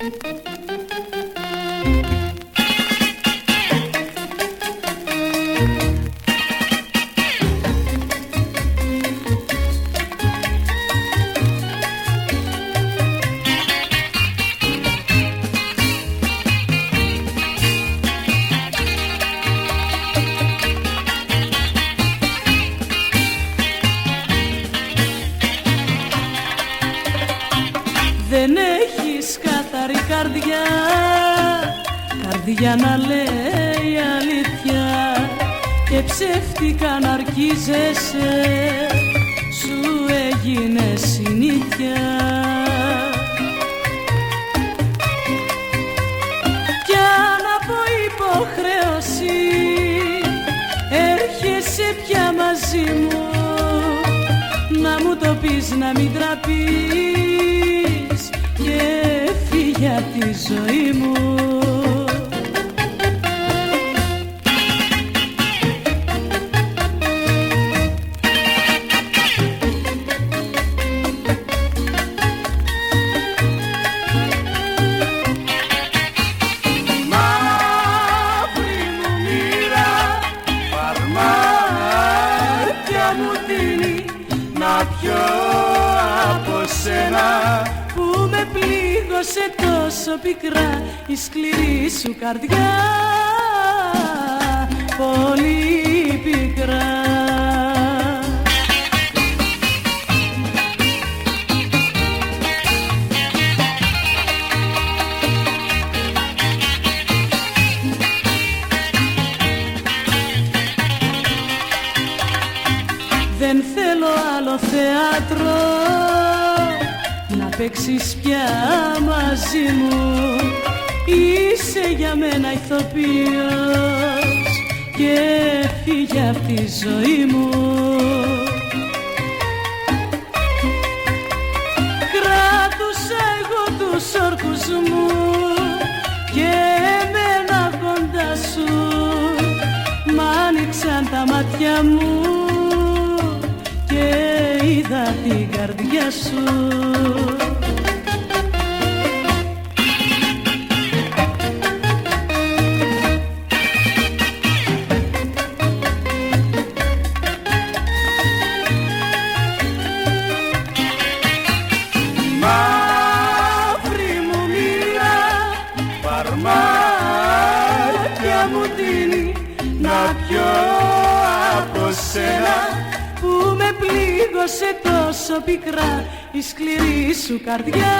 Δεν έχεις καθαρή καρδιά, καρδιά να λέει αλήθεια και ψεύτικα να αρκίζεσαι, σου έγινε συνήθεια. Κι αν από υποχρέωση έρχεσαι πια μαζί μου, να μου το πεις, να μην τραπείς και φύγε απ' τη ζωή μου. Μαύρη μου μοίρα, φαρμάκια μου δίνει να πιω από σένα, Που με πλήγωσε τόσο πικρά η σκληρή σου καρδιά, πολύ πικρά. Δεν θέλω άλλο θέατρο να παίξεις πια μαζί μου, είσαι για μένα ηθοποιός και φύγε απ' τη ζωή μου. Κράτουσα εγώ τους όρκους μου και έμενα κοντά σου, μ' άνοιξαν τα μάτια μου και είδα την καρδιά σου. μαύρη μου μοίρα, φαρμάκια μου δίνει να πιω από σένα, Που με πλήγωσε τόσο πικρά η σκληρή σου καρδιά.